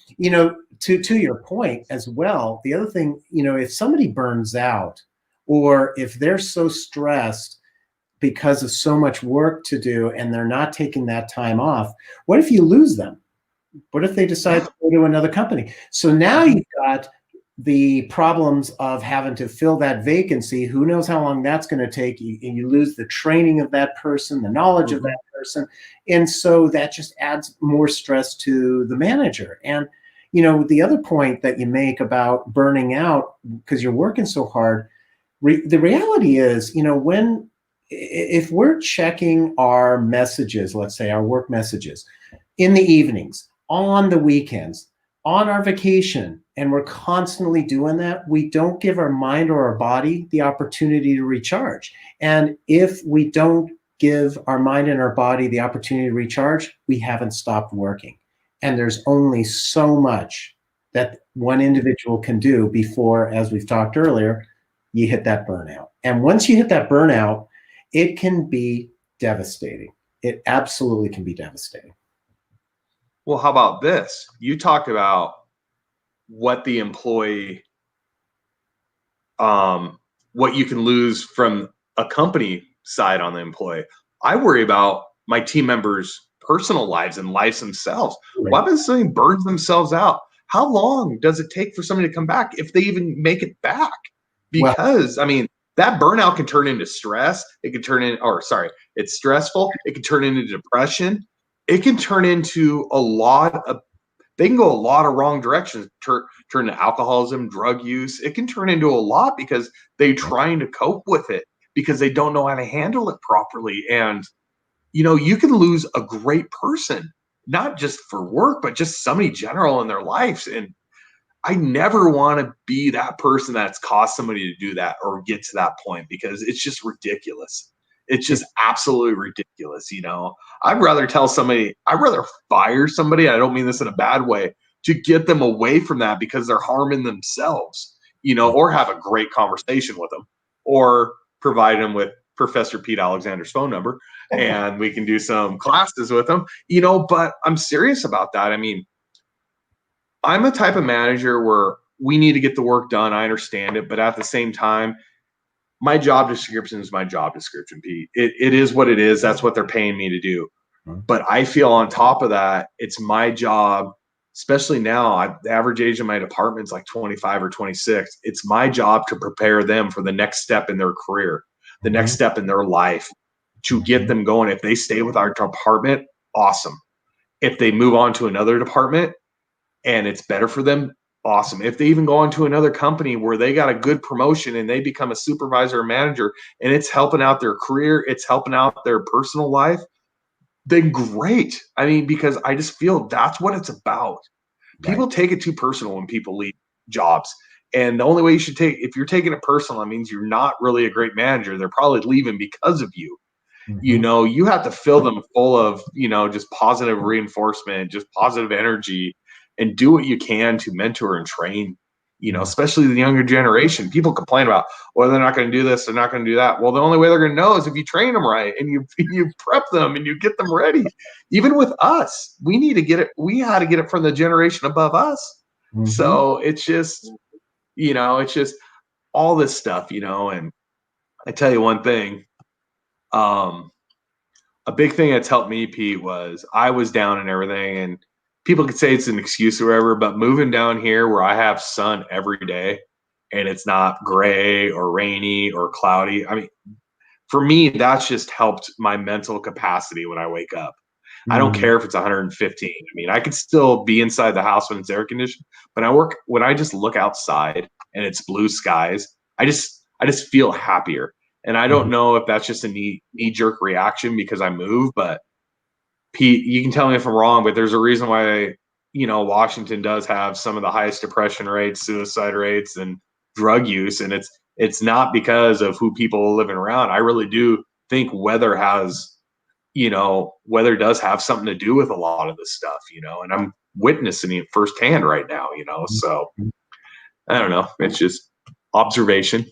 to your point as well, the other thing, if somebody burns out, or if they're so stressed because of so much work to do and they're not taking that time off, what if you lose them? What if they decide to go to another company? So now you've got the problems of having to fill that vacancy. Who knows how long that's going to take? And you lose the training of that person, the knowledge of that person. And so that just adds more stress to the manager. And, the other point that you make about burning out because you're working so hard, the reality is, if we're checking our messages, let's say our work messages in the evenings, on the weekends, on our vacation, and we're constantly doing that, we don't give our mind or our body the opportunity to recharge. And if we don't give our mind and our body the opportunity to recharge, we haven't stopped working. And there's only so much that one individual can do before, as we've talked earlier, you hit that burnout. And once you hit that burnout, it can be devastating. It absolutely can be devastating. Well, how about this? You talked about what the employee, what you can lose from a company side on the employee. I worry about my team members' personal lives and lives themselves. Right. What if somebody burns themselves out? How long does it take for somebody to come back if they even make it back? Because, that burnout can turn into stress. It can turn it's stressful. It can turn into depression. It can turn into they can go a lot of wrong directions, turn to alcoholism, drug use. It can turn into a lot because they're trying to cope with it because they don't know how to handle it properly. And, you can lose a great person, not just for work, but just somebody general in their lives. And I never want to be that person that's caused somebody to do that or get to that point because it's just ridiculous. It's just absolutely ridiculous. I'd rather fire somebody. I don't mean this in a bad way, to get them away from that because they're harming themselves, or have a great conversation with them or provide them with Professor Pete Alexander's phone number and we can do some classes with them, but I'm serious about that. I'm a type of manager where we need to get the work done. I understand it, but at the same time, my job description is my job description, Pete. It is what it is. That's what they're paying me to do. But I feel on top of that, it's my job, especially now, the average age of my department is like 25 or 26. It's my job to prepare them for the next step in their career, the next step in their life, to get them going. If they stay with our department, awesome. If they move on to another department and it's better for them, awesome. If they even go into another company where they got a good promotion and they become a supervisor or manager and it's helping out their career, it's helping out their personal life, then great. Because I just feel that's what it's about. Right. People take it too personal when people leave jobs. And the only way if you're taking it personal, that means you're not really a great manager. They're probably leaving because of you. Mm-hmm. You have to fill them full of, just positive reinforcement, just positive energy, and do what you can to mentor and train, especially the younger generation. People complain about, well, they're not going to do this, they're not going to do that. Well, the only way they're going to know is if you train them right and you prep them and you get them ready. Even with us, we had to get it from the generation above us. Mm-hmm. So it's just, it's just all this stuff, and I tell you one thing, a big thing that's helped me, Pete, was I was down and everything, and people could say it's an excuse or whatever, but moving down here where I have sun every day and it's not gray or rainy or cloudy. For me, that's just helped my mental capacity when I wake up. I don't care if it's 115. I could still be inside the house when it's air conditioned, but when I just look outside and it's blue skies, I just feel happier. And I don't know if that's just a knee-jerk reaction because I move, but Pete, you can tell me if I'm wrong, but there's a reason why, Washington does have some of the highest depression rates, suicide rates, and drug use. And it's not because of who people are living around. I really do think weather does have something to do with a lot of this stuff, and I'm witnessing it firsthand right now, so I don't know. It's just observation.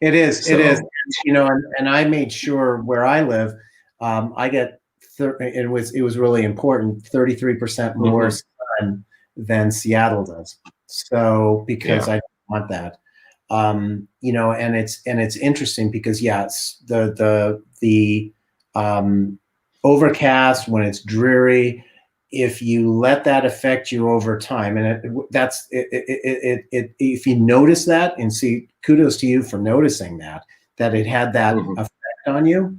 It is, and I made sure where I live, I get, it was really important, 33% more sun than Seattle does. So because I don't want that, and it's interesting because it's the overcast, when it's dreary, if you let that affect you over time, and if you notice that, and see, kudos to you for noticing that it had that effect on you.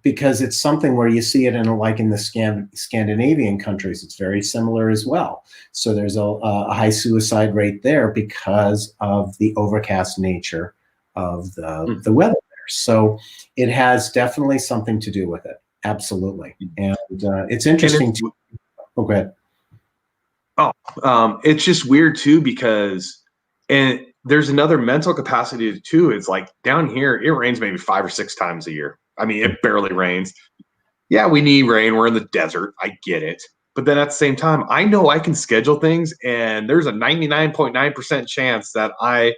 because it's something where you see it in the Scandinavian countries. It's very similar as well. So there's a high suicide rate there because of the overcast nature of the weather there. So it has definitely something to do with it. Absolutely. And it's interesting. Oh, go ahead. It's just weird too, because, and there's another mental capacity too. It's like down here, it rains maybe 5 or 6 times a year. I mean, it barely rains. Yeah, we need rain. We're in the desert. I get it. But then at the same time, I know I can schedule things, and there's a 99.9% chance that I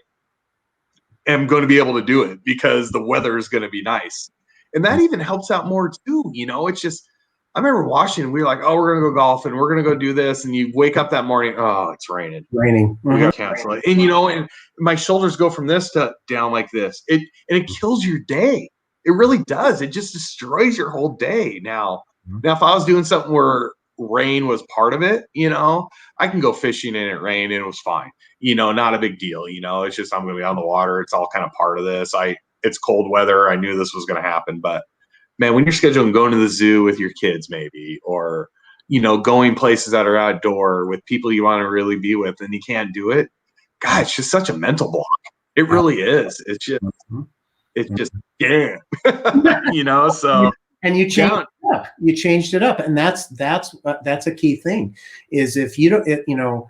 am going to be able to do it because the weather is going to be nice. And that even helps out more too. It's just, I remember Washington, we were like, oh, we're going to go golf and we're going to go do this. And you wake up that morning, oh, it's raining. We got to cancel it. And, and my shoulders go from this to down like this. And it kills your day. It really does. It just destroys your whole day. Now, if I was doing something where rain was part of it, I can go fishing and it rained and it was fine. Not a big deal. It's just, I'm going to be on the water. It's all kind of part of this. It's cold weather. I knew this was going to happen, but man, when you're scheduling going to the zoo with your kids, maybe, or, going places that are outdoor with people you want to really be with and you can't do it. God, it's just such a mental block. It really is. It's just, yeah, so. And you changed it up. You changed it up. And that's a key thing, is if you don't,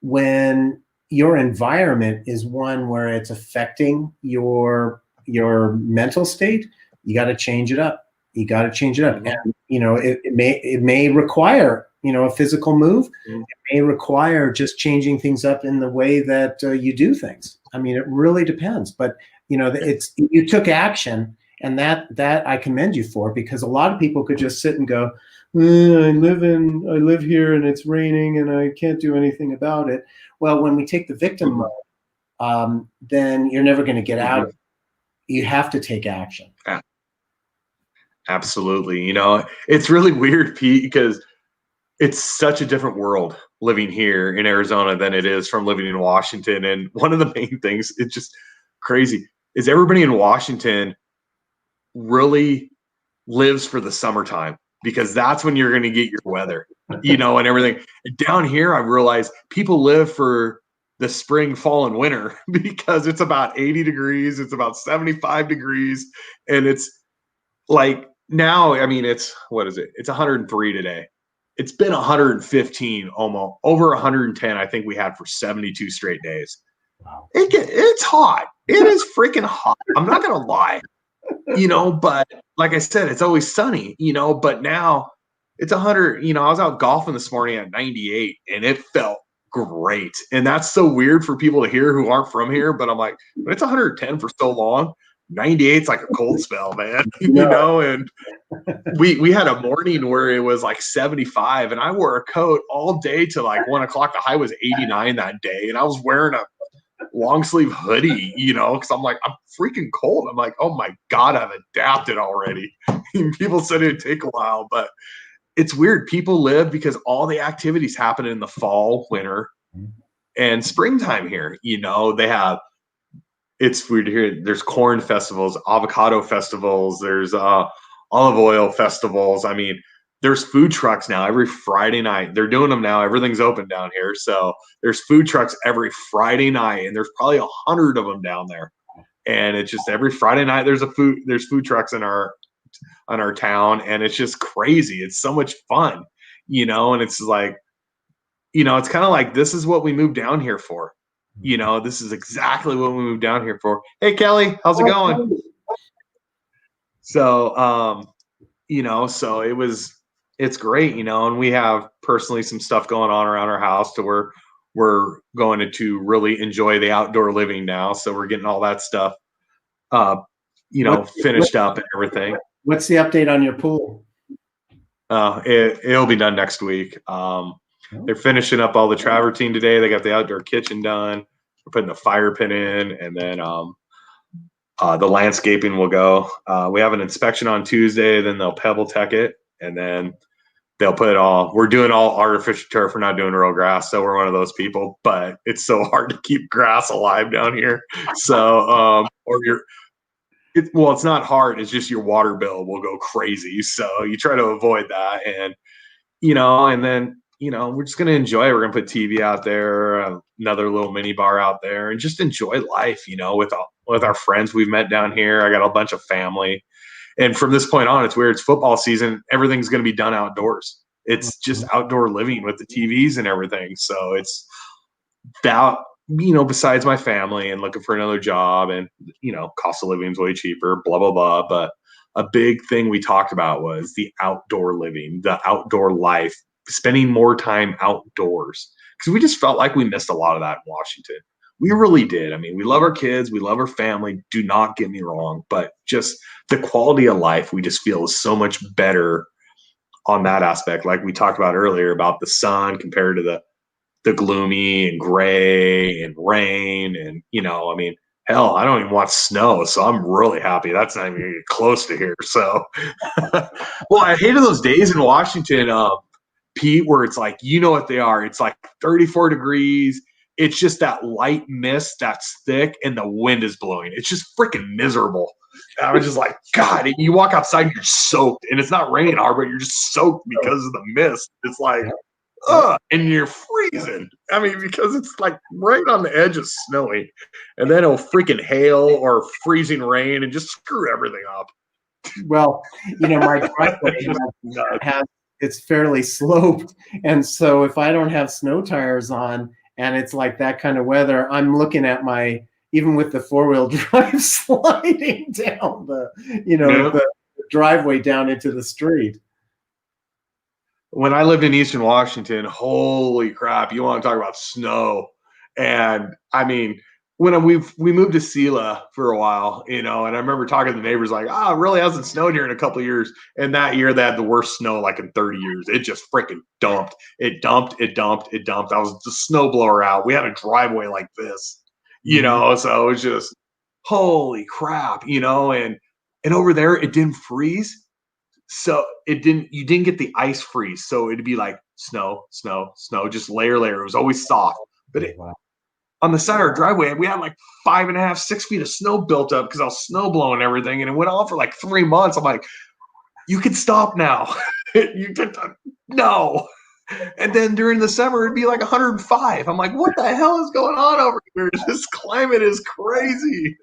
when your environment is one where it's affecting your mental state, you got to change it up. And, it may require, a physical move. It may require just changing things up in the way that you do things. I mean, it really depends. But, you took action, and that I commend you for, because a lot of people could just sit and go, I live here and it's raining and I can't do anything about it. Well, when we take the victim mode, then you're never going to get out of it. You have to take action. Absolutely. It's really weird, Pete, because it's such a different world living here in Arizona than it is from living in Washington. And one of the main things, it's just crazy, is everybody in Washington really lives for the summertime, because that's when you're going to get your weather, and everything. And down here, I realize people live for the spring, fall, and winter, because it's about 80 degrees. It's about 75 degrees. And it's like, now, I mean, what is it? It's 103 today. It's been 115, almost over 110. I think we had for 72 straight days. Wow. It's hot. It is freaking hot. I'm not going to lie, but like I said, it's always sunny, but now it's 100, I was out golfing this morning at 98 and it felt great. And that's so weird for people to hear who aren't from here, but I'm like, but it's 110 for so long. 98's like a cold spell, man. And we had a morning where it was like 75 and I wore a coat all day till like 1 o'clock. The high was 89 that day. And I was wearing a long sleeve hoodie, because I'm like, I'm freaking cold. I'm like, oh my God, I've adapted already. People said it'd take a while, but it's weird. People live because all the activities happen in the fall, winter, and springtime here. They have, it's weird to hear, there's corn festivals, avocado festivals, there's olive oil festivals. I mean, there's food trucks now every Friday night. They're doing them now. Everything's open down here. So there's food trucks every Friday night, and there's probably 100 of them down there. And it's just every Friday night there's food trucks in our town, and it's just crazy. It's so much fun, and it's like, it's kind of like, this is what we moved down here for. This is exactly what we moved down here for. Hey, Kelly, how's it going? So, so it's great, and we have personally some stuff going on around our house to where we're going to really enjoy the outdoor living now. So we're getting all that stuff, finished up and everything. What's the update on your pool? It'll be done next week. They're finishing up all the travertine today. They got the outdoor kitchen done. We're putting the fire pit in, and then the landscaping will go. We have an inspection on Tuesday. Then they'll pebble tech it, and then they'll put it all. We're doing all artificial turf. We're not doing real grass, so we're one of those people. But it's so hard to keep grass alive down here. So, It's not hard. It's just your water bill will go crazy. So you try to avoid that. And, and then, we're just going to enjoy it. We're going to put TV out there, another little mini bar out there, and just enjoy life, with our friends we've met down here. I got a bunch of family. And from this point on, it's weird. It's football season. Everything's going to be done outdoors. It's just outdoor living with the TVs and everything. So it's about, besides my family and looking for another job and, cost of living is way cheaper, blah, blah, blah. But a big thing we talked about was the outdoor living, the outdoor life, spending more time outdoors. Because we just felt like we missed a lot of that in Washington. We really did. I mean, we love our kids. We love our family. Do not get me wrong. But just the quality of life, we just feel is so much better on that aspect. Like we talked about earlier about the sun compared to the gloomy and gray and rain. And, I mean, hell, I don't even want snow. So I'm really happy that's not even close to here. So, well, I hated those days in Washington, Pete, where it's like, what they are. It's like 34 degrees. It's just that light mist that's thick and the wind is blowing. It's just freaking miserable. And I was just like, God, and you walk outside and you're soaked. And it's not raining hard, but you're just soaked because of the mist. It's like, and you're freezing. I mean, because it's like right on the edge of snowing. And then it'll freaking hail or freezing rain and just screw everything up. Well, my driveway it's fairly sloped. And so if I don't have snow tires on, and it's like that kind of weather, I'm looking at even with the 4-wheel drive sliding down the driveway down into the street. When I lived in Eastern Washington, holy crap, you want to talk about snow. And I mean, when we moved to Sela for a while, and I remember talking to the neighbors like, it really hasn't snowed here in a couple of years. And that year they had the worst snow like in 30 years. It just freaking dumped. It dumped. I was the snowblower out. We had a driveway like this, so it was just, holy crap, and over there it didn't freeze. So you didn't get the ice freeze. So it'd be like snow, just layer. It was always soft. But on the side of our driveway, we had like 5.5, 6 feet of snow built up because I was snow blowing everything. And it went on for like 3 months. I'm like, you can stop now. No. And then during the summer, it'd be like 105. I'm like, what the hell is going on over here? This climate is crazy.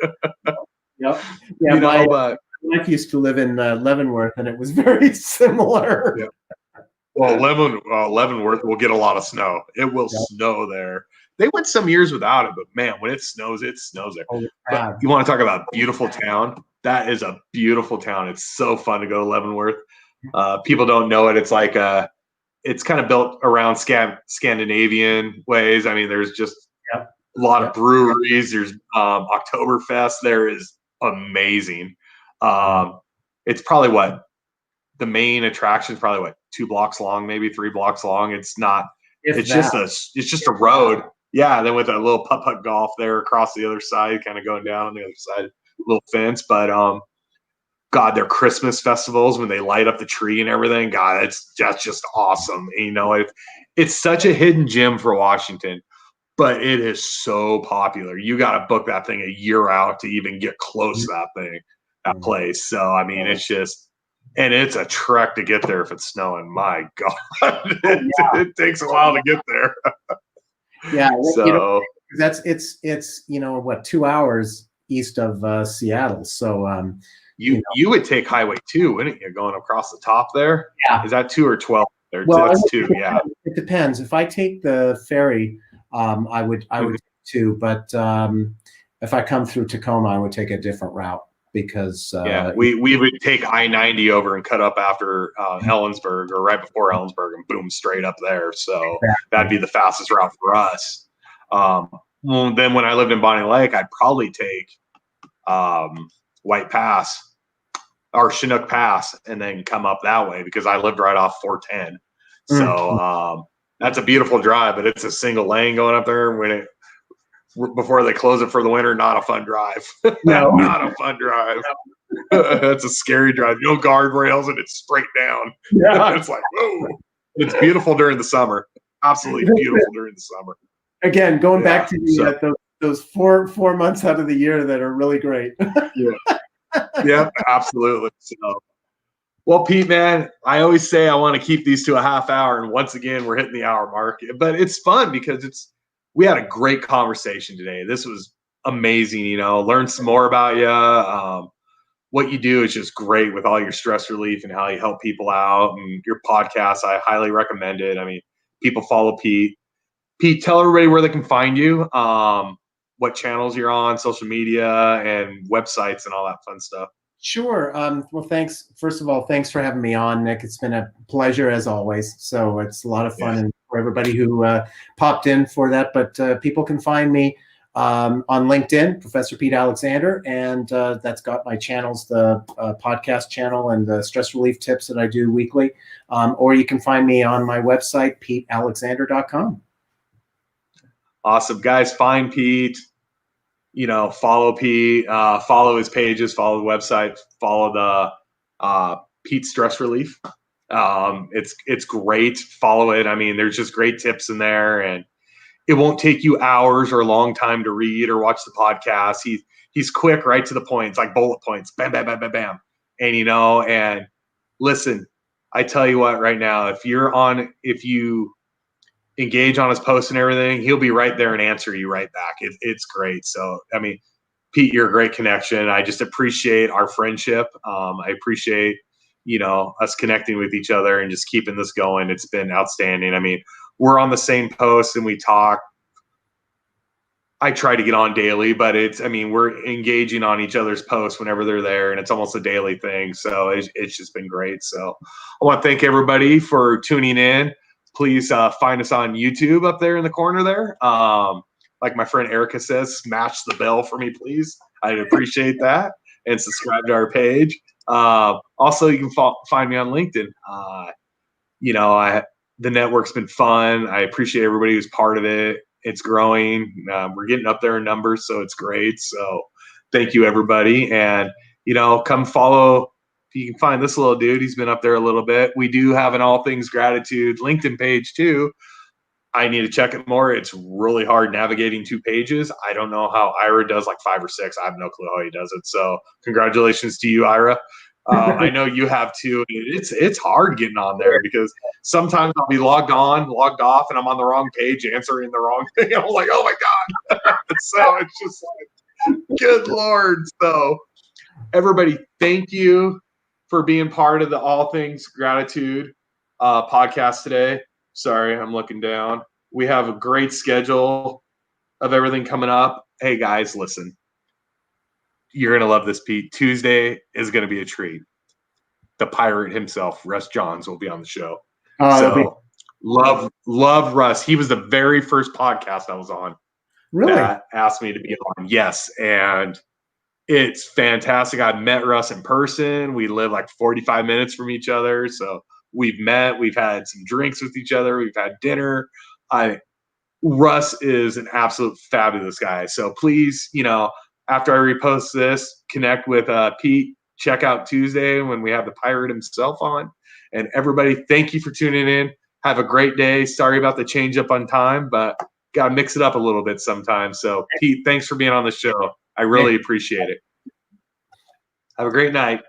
Yep. Yeah, my wife used to live in Leavenworth, and it was very similar. Yeah. Well, Leavenworth will get a lot of snow. It will snow there. They went some years without it, but man, when it snows there. But you want to talk about beautiful town? That is a beautiful town. It's so fun to go to Leavenworth. People don't know it. It's like it's kind of built around Scandinavian ways. I mean, there's just a lot of breweries. There's Oktoberfest. There is amazing. It's probably the main attraction is probably 2 blocks long, maybe 3 blocks long. It's not. It's just a road. Yeah, then with a little putt-putt golf there across the other side, kind of going down on the other side, little fence. But God, their Christmas festivals when they light up the tree and everything, God, that's just awesome. And, it's such a hidden gem for Washington, but it is so popular. You got to book that thing a year out to even get close to that place. So I mean, it's just. And it's a trek to get there if it's snowing. My God, it takes a while to get there. Yeah, so it's 2 hours east of Seattle. So you would take Highway 2, wouldn't you, going across the top there? Yeah, is that 2 or 12? Well, that's 2. Yeah, it depends. If I take the ferry, I would take 2, but if I come through Tacoma, I would take a different route. Because we would take I-90 over and cut up after Ellensburg or right before Ellensburg and boom, straight up there. So that'd be the fastest route for us. Then when I lived in Bonnie Lake, I'd probably take White Pass or Chinook Pass and then come up that way because I lived right off 410. So that's a beautiful drive, but it's a single lane going up there before they close it for the winter. Not a fun drive. No, not a fun drive. That's a scary drive. No guardrails and it's straight down. Yeah. It's like, whoa. It's beautiful during the summer. Absolutely beautiful during the summer. Again, going back to those 4 months out of the year that are really great. Yep, absolutely. So, well, Pete, man, I always say I want to keep these to a half hour, and once again, we're hitting the hour mark. But it's fun because we had a great conversation today. This was amazing. Learn some more about you. What you do is just great with all your stress relief and how you help people out. And your podcast, I highly recommend it. I mean, people follow Pete. Pete, tell everybody where they can find you, what channels you're on, social media, and websites, and all that fun stuff. Sure. Well, thanks. First of all, thanks for having me on, Nick. It's been a pleasure as always. So it's a lot of fun, and for everybody who popped in for that. But people can find me on LinkedIn, Professor Pete Alexander, and that's got my channels, the podcast channel and the stress relief tips that I do weekly. Or you can find me on my website, PeteAlexander.com. Awesome. Guys, find Pete. Follow Pete, follow his pages, follow the website, follow the Pete Stress Relief. It's great. Follow it. I mean, there's just great tips in there, and it won't take you hours or a long time to read or watch the podcast. He's quick, right to the point. It's like bullet points, bam, bam, bam, bam, bam. And and listen, I tell you what, right now, if you engage on his posts and everything, he'll be right there and answer you right back. It's great. So, I mean, Pete, you're a great connection. I just appreciate our friendship. I appreciate, us connecting with each other and just keeping this going. It's been outstanding. I mean, we're on the same post and we talk. I try to get on daily, but we're engaging on each other's posts whenever they're there, and it's almost a daily thing. So it's just been great. So I want to thank everybody for tuning in. Please find us on YouTube up there in the corner there. Like my friend Erica says, smash the bell for me, please. I'd appreciate that. And subscribe to our page. Also, you can find me on LinkedIn. The network's been fun. I appreciate everybody who's part of it. It's growing. We're getting up there in numbers, so it's great. So thank you, everybody. And, come follow. You can find this little dude. He's been up there a little bit. We do have an All Things Gratitude LinkedIn page, too. I need to check it more. It's really hard navigating 2 pages. I don't know how Ira does like 5 or 6. I have no clue how he does it. So congratulations to you, Ira. I know you have too. It's hard getting on there because sometimes I'll be logged off, and I'm on the wrong page answering the wrong thing. I'm like, oh my God. So it's just like, good Lord. So everybody, thank you for being part of the All Things Gratitude podcast today. Sorry, I'm looking down. We have a great schedule of everything coming up. Hey guys, listen. You're going to love this, Pete. Tuesday is going to be a treat. The pirate himself, Russ Johns, will be on the show. Love Russ. He was the very first podcast I was on. Really? That asked me to be on. Yes. And it's fantastic. I've met Russ in person. We live like 45 minutes from each other. So we've met. We've had some drinks with each other. We've had dinner. Russ is an absolute fabulous guy. So please, after I repost this, connect with Pete. Check out Tuesday when we have the pirate himself on. And everybody, thank you for tuning in. Have a great day. Sorry about the change up on time, but got to mix it up a little bit sometimes. So, Pete, thanks for being on the show. I really appreciate it. Have a great night.